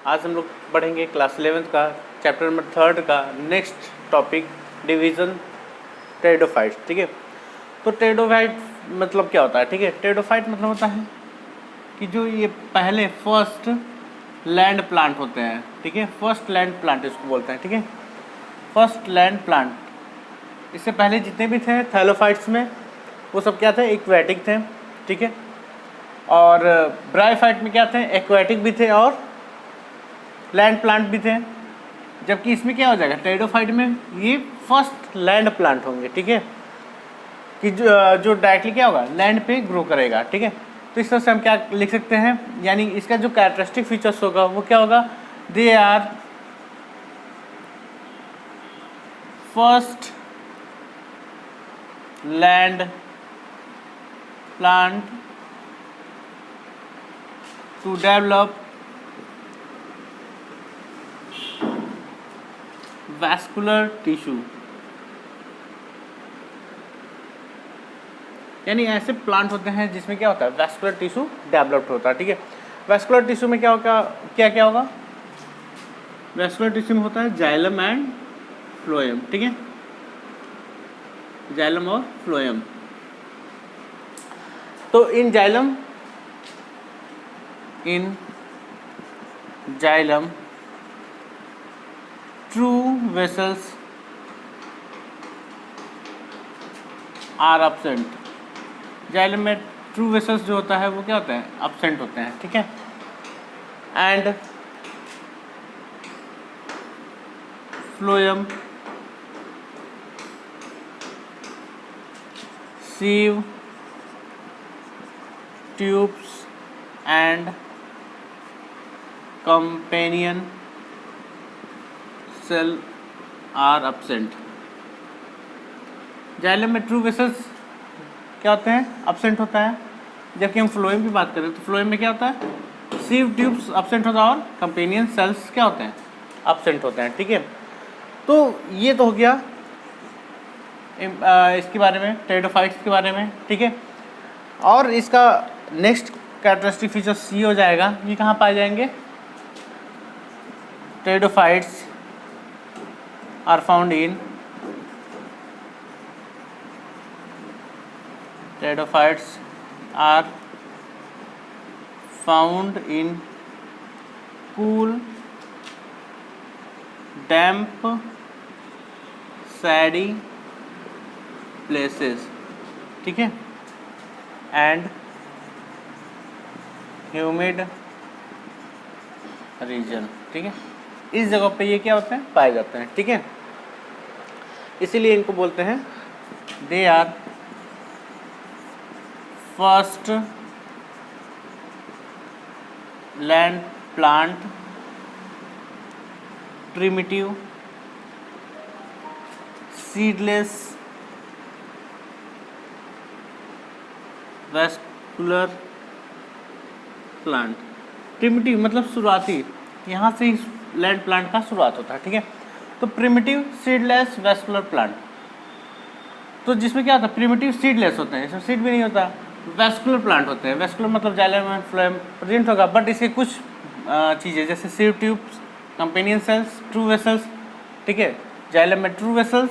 आज हम लोग पढ़ेंगे क्लास 11th का चैप्टर नंबर 3 का नेक्स्ट टॉपिक डिवीज़न टेरिडोफाइट्स। ठीक है, तो टेरिडोफाइट मतलब क्या होता है? ठीक है, टेरिडोफाइट मतलब होता है कि जो ये पहले फर्स्ट लैंड प्लांट होते हैं। ठीक है, फर्स्ट लैंड प्लांट इसको बोलते हैं। ठीक है, फर्स्ट लैंड प्लांट। इससे पहले जितने भी थे थैलोफाइट्स में वो सब क्या थे? एक्वेटिक थे। ठीक है, और ब्रायोफाइट में क्या थे? एक्वेटिक भी थे और लैंड प्लांट भी थे। जबकि इसमें क्या हो जाएगा? टेरिडोफाइट में ये फर्स्ट लैंड प्लांट होंगे। ठीक है, कि जो डायरेक्टली क्या होगा? लैंड पे ग्रो करेगा। ठीक है, तो इस तरह से हम क्या लिख सकते हैं, यानी इसका जो कैरेक्टरिस्टिक फीचर्स होगा वो क्या होगा? They are first land plant to develop vascular tissue, यानी ऐसे प्लांट होते हैं जिसमें क्या होता है? वैस्कुलर टिश्यू डेवलप्ड होता है। ठीक है, वैस्कुलर टिश्यू में क्या होगा? क्या होगा? वैस्कुलर टिश्यू में होता है जाइलम एंड फ्लोएम। ठीक है, जाइलम और फ्लोएम। तो in xylem true vessels are absent। Xylem में ट्रू वेसल्स जो होता है वो क्या होता है? absent होते हैं। ठीक है, and phloem sieve tubes and companion cell are absent। Xylem में ट्रू वेसल्स क्या होते हैं? absent होता है। जबकि हम फ्लोएम की बात करें तो फ्लोएम में क्या होता है? sieve tubes absent होता है और कंपेनियन सेल्स क्या होते हैं? absent होते हैं। ठीक है, तो ये तो हो गया इसके बारे में, टेरिडोफाइट्स के बारे में। ठीक है, और इसका नेक्स्ट कैरेक्टरिस्टिक फीचर सी हो जाएगा। ये कहाँ पाए जाएंगे? Pteridophytes are found in cool damp shady places. ठीक है, एंड ह्यूमिड रीजन। ठीक है, इस जगह पे ये क्या होते हैं? पाए जाते हैं। ठीक है, इसीलिए इनको बोलते हैं they are first land plant primitive seedless vascular plant. Primitive मतलब शुरुआती, यहाँ से ही लैंड प्लांट का शुरुआत होता है। ठीक है, तो प्रिमिटिव सीडलेस वैस्कुलर प्लांट, तो जिसमें क्या होता है? प्रिमिटिव सीडलेस होते हैं, इसमें सीड भी नहीं होता। वैस्कुलर प्लांट होते हैं, वैस्कुलर मतलब जाइलम एंड फ्लोएम प्रेजेंट होगा, बट इसके कुछ चीज़ें जैसे sieve tubes, companion cells, true vessels. ठीक है, जाइलम में ट्रू वेसल्स,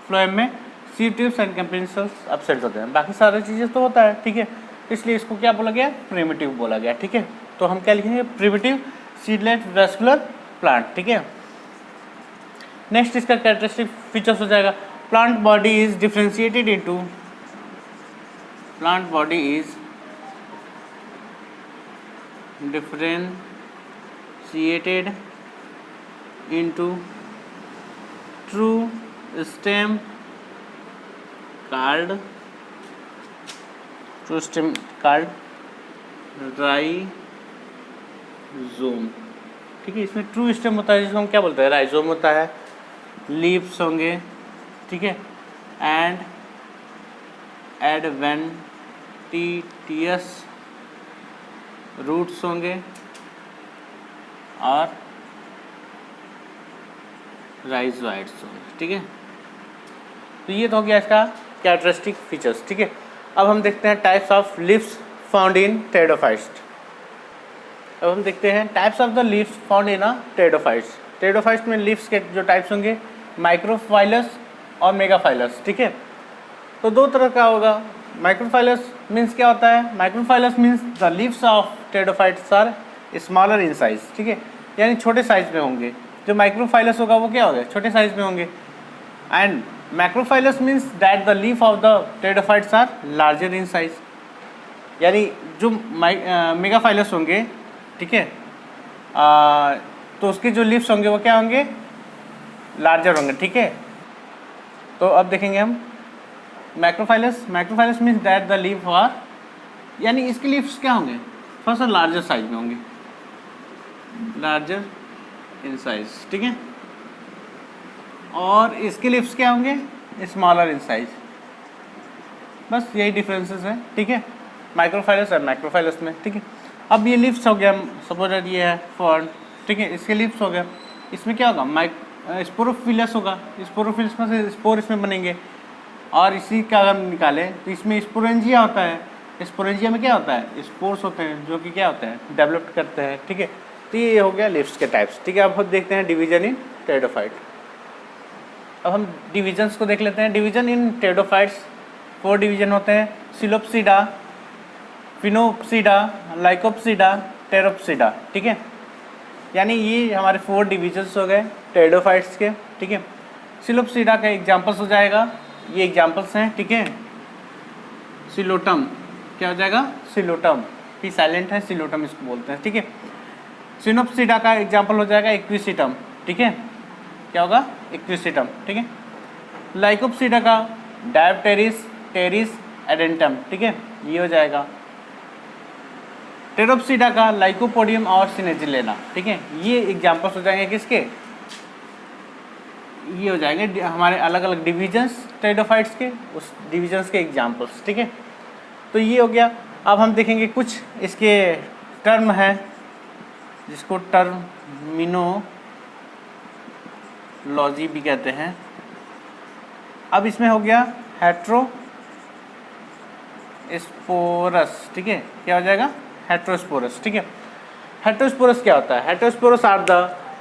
फ्लोएम में sieve tubes and companion cells absent होते हैं। बाकी सारी चीज़ें तो होता है। ठीक है, इसलिए इसको क्या बोला गया? प्रिमिटिव बोला गया। ठीक है, तो हम क्या लिखेंगे? Primitive seedless vascular plant. ठीक है, नेक्स्ट इसका कैरेक्टरिस्टिक फीचर्स हो जाएगा plant body is differentiated into true stem card rhizome. ठीक है, इसमें ट्रू स्टेम होता है जिसको हम क्या बोलते हैं? राइजोम होता है। लीव्स होंगे। ठीक है, एंड एडवेंटिटियस रूट्स होंगे और राइजोइड्स होंगे। ठीक है, तो ये तो हो गया इसका कैरेक्टरिस्टिक फीचर्स। ठीक है, अब हम देखते हैं types of leaves found in pteridophytes. अब हम देखते हैं types of the leaves found in a pteridophytes. Pteridophytes में लीव्स के जो टाइप्स होंगे माइक्रोफाइलस और मेगाफाइलस, ठीक है। तो दो तरह का होगा। माइक्रोफाइलस मीन्स क्या होता है? Microphyllous means the leaves of pteridophytes are smaller in size, ठीक है, यानी छोटे साइज में होंगे। जो माइक्रोफाइलस होगा वो क्या होगा? छोटे साइज में होंगे। And macrophyllous means that the leaf of the pteridophytes are larger in size, यानी जो मेगाफाइलस होंगे, ठीक है, तो उसके जो लीव्स होंगे वो क्या होंगे? लार्जर होंगे, ठीक है। तो अब देखेंगे हम macrophyllous. Macrophyllous means that the leaf are, यानी इसके लीव्स क्या होंगे? फर्स्ट लार्जर साइज में होंगे, लार्जर इन साइज, ठीक है। और इसके लीव्स क्या होंगे? Smaller in size. बस यही डिफरेंसेस है, ठीक है, माइक्रोफाइलस और मैक्रोफाइलस में, ठीक है। अब ये लीव्स हो गया, सपोज ये है फर्न, ठीक है, इसके लीव्स हो गया। इसमें क्या होगा? स्पोरोफिलस होगा। स्पोरोफिलस में से स्पोर इसमें बनेंगे, और इसी का अगर हम निकालें तो इसमें स्पोरेंजिया होता है। स्पोरेंजिया में क्या होता है? स्पोर्स होते हैं जो कि क्या होते हैं? डेवलप करते हैं, ठीक है। तो ये हो गया लीव्स के टाइप्स, ठीक है। अब हम देखते हैं डिवीजन इन टेरिडोफाइट। अब हम डिविजन्स को देख लेते हैं। डिवीजन इन टेरिडोफाइट्स 4 डिवीजन होते हैं: सिलोप्सिडा, फिनोप्सिडा, लाइकोप्सिडा, टेरोप्सिडा, ठीक है। यानी ये हमारे 4 डिविजन्स हो गए टेरिडोफाइट्स के, ठीक है। सिलोप्सिडा का एग्जाम्पल्स हो जाएगा, ये एग्जाम्पल्स हैं, ठीक है। सिलोटम क्या हो जाएगा? सिलोटम, पी साइलेंट है, सिलोटम इसको बोलते हैं, ठीक है। सिनोप्सिडा का एग्जाम्पल हो जाएगा इक्विसिटम, ठीक है। क्या होगा? इक्विसिटम, ठीक है। लाइकोप्सिडा का डायप्टेरिस, टेरिस, एडेंटम, ठीक है, ये हो जाएगा। टेरोप्सिडा का लाइकोपोडियम और सिनेजिलेना, ठीक है। ये एग्जाम्पल्स हो जाएंगे किसके? ये हो जाएंगे हमारे अलग अलग डिविजन्स टेरिडोफाइट्स के, उस डिविजन्स के एग्जाम्पल्स, ठीक है। तो ये हो गया। अब हम देखेंगे कुछ इसके टर्म है जिसको टर्मिनोलॉजी भी कहते हैं। अब इसमें हो गया हेट्रोस्पोरस, ठीक है। क्या हो जाएगा? हेट्रोस्पोरस, ठीक है। हेट्रोस्पोरस क्या होता है? Heterosporous are the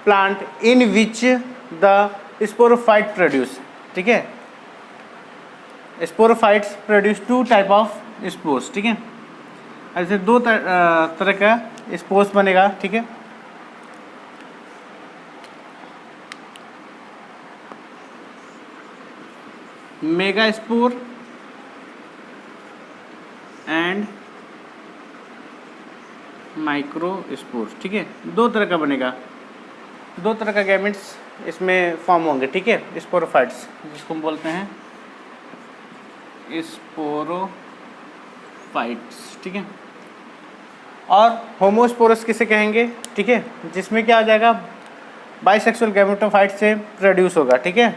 plant in which the sporophyte produce, ठीक है। Sporophytes produce 2 type of spores, ठीक है। ऐसे 2 तरह का स्पोर्स बनेगा, ठीक है। Mega spore and micro spore, ठीक है। 2 तरह का बनेगा, 2 तरह का गैमेट्स इसमें फॉर्म होंगे, ठीक है। स्पोरोफाइट्स जिसको हम बोलते हैं स्पोरोफाइट्स, ठीक है। और होमोस्पोरस किसे कहेंगे, ठीक है, जिसमें क्या आ जाएगा? बाइसेक्सुअल गैमेटोफाइट से प्रोड्यूस होगा, ठीक है।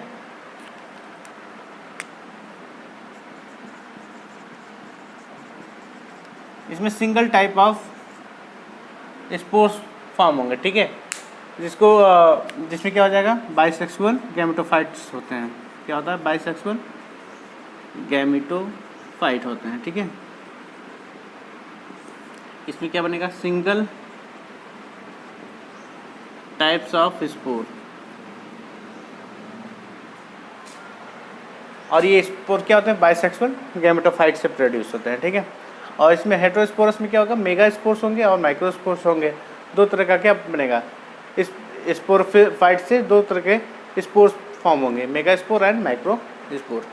इसमें single type of spores form होंगे, ठीक है, जिसमें क्या हो जाएगा? बाइसेक्सुअल गैमेटोफाइट्स होते हैं। क्या होता है? बाइसेक्सुअल गैमेटोफाइट होते हैं, ठीक है। इसमें क्या बनेगा? सिंगल टाइप्स ऑफ स्पोर, और ये स्पोर क्या होते हैं? बाइसेक्सुअल गैमेटोफाइट से प्रोड्यूस होते हैं, ठीक है। और इसमें हेट्रोस्पोरस में क्या होगा? मेगा स्पोर्स होंगे और माइक्रोस्पोर्स होंगे। 2 तरह का क्या बनेगा? इस स्पोरोफाइट से 2 तरह के स्पोर्स फॉर्म होंगे, mega spore and micro spore.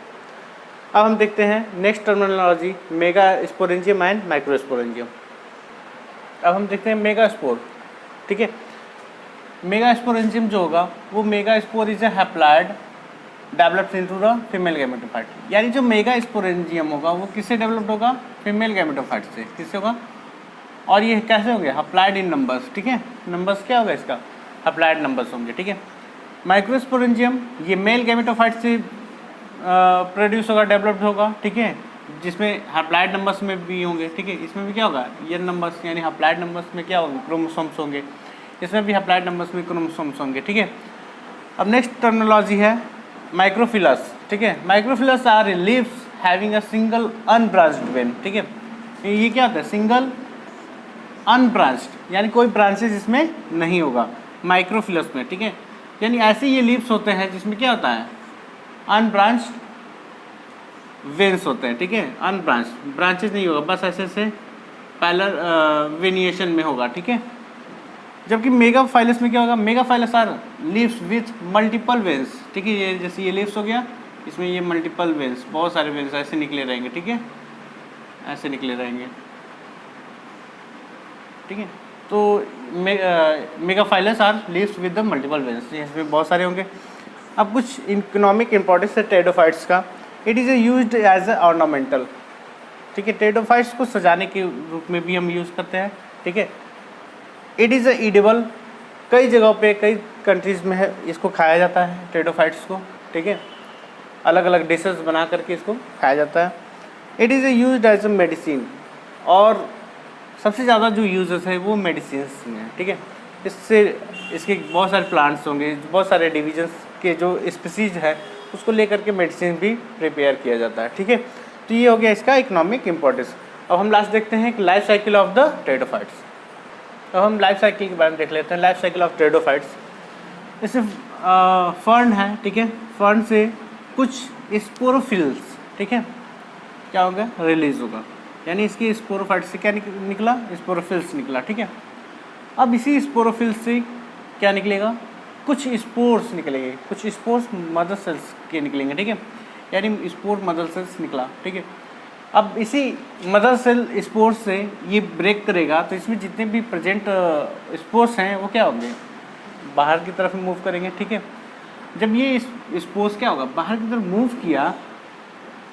अब हम देखते हैं next terminology, mega sporangium and micro sporangium. अब हम देखते हैं मेगा स्पोर, ठीक है। मेगा स्पोरेंजियम जो होगा वो mega spore is a haploid developed into the female gametophyte, यानी जो मेगा स्पोरेंजियम होगा वो किससे डेवलप्ड होगा? फीमेल गैमेटोफाइट से। किससे होगा? और ये कैसे होंगे? हैप्लॉइड इन नंबर्स, ठीक है। नंबर्स क्या होगा इसका? हैप्लॉइड नंबर्स होंगे, ठीक है। माइक्रोस्पोरेंजियम ये मेल गैमेटोफाइट से प्रोड्यूस होगा, डेवलप्ड होगा, ठीक है, जिसमें हैप्लॉइड नंबर्स में भी होंगे, ठीक है। इसमें भी क्या होगा? ये नंबर्स यानी हैप्लॉइड नंबर्स में क्या होंगे? क्रोमोसोम्स होंगे। इसमें भी हैप्लॉइड नंबर्स में क्रोमोसोम्स होंगे, ठीक है। अब नेक्स्ट टर्मिनोलॉजी है माइक्रोफिलस, ठीक है। Microphyllous are leaves having a single unbranched vein, ठीक है। ये क्या होता है? सिंगल अनब्रांच्ड, यानी कोई ब्रांचेस इसमें नहीं होगा माइक्रोफिलस में, ठीक है। यानी ऐसे ये लीव्स होते हैं जिसमें क्या होता है, अनब्रांच्ड वेन्स होते हैं, ठीक है। अनब्रांच्ड, ब्रांचेस नहीं होगा, बस ऐसे से पैरेलल वेनिएशन में होगा, ठीक है। जबकि मेगाफाइलस में क्या होगा, megaphyllous are leaves with multiple veins, ठीक है। ये जैसे ये लीव्स हो गया, इसमें ये मल्टीपल वेन्स, बहुत सारे वेन्स ऐसे निकले रहेंगे, ठीक है, ऐसे निकले रहेंगे, ठीक है। तो megaphyllous are leaves with the multiple veins, इसमें बहुत सारे होंगे। अब कुछ इकोनॉमिक इंपॉर्टेंस है टेरिडोफाइट्स का। It is used as a ornamental, ठीक है। टेरिडोफाइट्स को सजाने के रूप में भी हम यूज़ करते हैं, ठीक है। इट इज़ ईडेबल, कई जगहों पे कई कंट्रीज़ में है, इसको खाया जाता है टेरिडोफाइट्स को, ठीक है। अलग अलग डिशेस बना करके इसको खाया जाता है। It is used as a medicine, और सबसे ज़्यादा जो यूजेस है वो मेडिसिन्स में है, ठीक है। इससे इसके बहुत सारे प्लांट्स होंगे, बहुत सारे डिविजन्स के जो स्पीसीज है उसको लेकर के मेडिसिन भी प्रिपेयर किया जाता है, ठीक है। तो ये हो गया इसका इकोनॉमिक इम्पोर्टेंस। अब हम लास्ट देखते हैं कि life cycle of the pteridophytes. अब हम लाइफ साइकिल के बारे में देख लेते हैं। लाइफ साइकिल ऑफ टेरिडोफाइट्स, इससे फर्न है, ठीक है। फर्न से कुछ स्पोरोफिल्स, ठीक है, क्या होगा, रिलीज होगा, यानी इसकी स्पोरोफाइट से क्या निकला, स्पोरोफिल्स निकला, ठीक है। अब इसी स्पोरोफिल्स से क्या निकलेगा, कुछ स्पोर्स निकलेंगे, कुछ स्पोर्स मदर सेल्स के निकलेंगे, ठीक है, यानी स्पोर मदर सेल्स निकला, ठीक है। अब इसी मदर सेल स्पोर्स से ये ब्रेक करेगा, तो इसमें जितने भी प्रेजेंट स्पोर्स हैं वो क्या होंगे, बाहर की तरफ मूव करेंगे, ठीक है। जब ये स्पोर्स क्या होगा, बाहर की तरफ मूव किया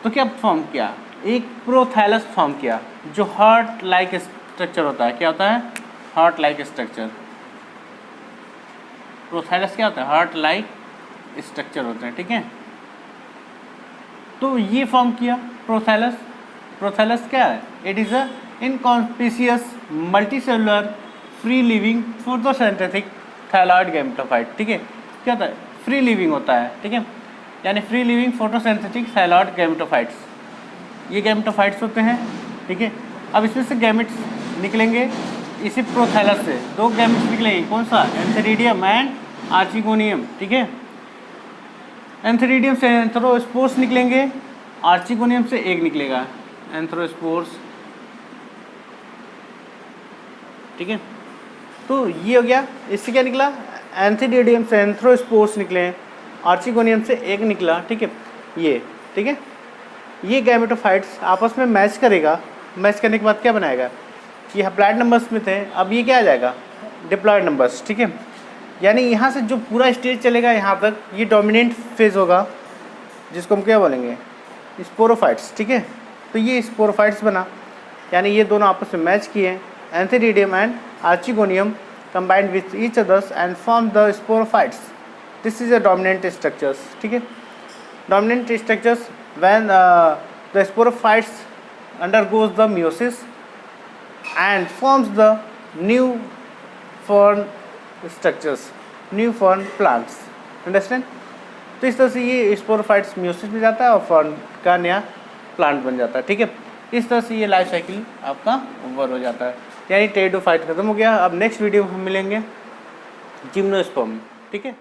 तो क्या फॉर्म किया, एक प्रोथैलस फॉर्म किया, जो हार्ट लाइक स्ट्रक्चर होता है। क्या होता है, हार्ट लाइक स्ट्रक्चर। प्रोथैलस क्या होता है, हार्ट लाइक स्ट्रक्चर होते हैं, ठीक है। तो ये फॉर्म किया प्रोथैलस। प्रोथैलस क्या है, it is a inconspicuous multicellular free living photosynthetic thalloid gametophyte, ठीक है। क्या होता है, फ्री लिविंग होता है, ठीक है, यानी free living photosynthetic thalloid gametophytes, ये गैमेटोफाइट्स होते हैं, ठीक है। अब इसमें से गैमेट्स निकलेंगे, इसी प्रोथैलस से दो गैमेट्स निकलेंगे, कौन सा, एंथेरिडियम एंड आर्चिगोनियम, ठीक है। एंथेरिडियम से एंथ्रोस्पोर्स निकलेंगे, आर्चिगोनियम से एक निकलेगा एंथ्रोस्पोर्स, ठीक है। तो ये हो गया, इससे क्या निकला, एंथेरिडियम से एंथ्रोस्पोर्स निकले, आर्चिगोनियम से एक निकला, ठीक है, ये, ठीक है। ये गैमेटोफाइट्स आपस में मैच करेगा, मैच करने के बाद क्या बनाएगा, ये हैप्लॉइड नंबर्स में थे, अब ये क्या आ जाएगा, डिप्लॉयड नंबर्स, ठीक है। यानी यहाँ से जो पूरा स्टेज चलेगा यहाँ तक, ये डोमिनेंट फेज होगा, जिसको हम क्या बोलेंगे, स्पोरोफाइट्स, ठीक है। तो ये स्पोरोफाइट्स बना, यानी ये दोनों आपस में मैच किए, antheridium and archegonium combined with each others and form the sporophytes. This is a dominant structures, ठीक है। Dominant structures when the sporophytes undergoes the meiosis and forms the new fern structures, new fern plants. Understand? तो इस तरह से ये sporophytes meiosis में जाता है और फर्न का नया प्लांट बन जाता है, ठीक है। इस तरह से ये लाइफ साइकिल आपका ओवर हो जाता है, यानी टेरिडोफाइट खत्म हो गया। अब नेक्स्ट वीडियो में हम मिलेंगे जिम्नोस्पर्म, ठीक है।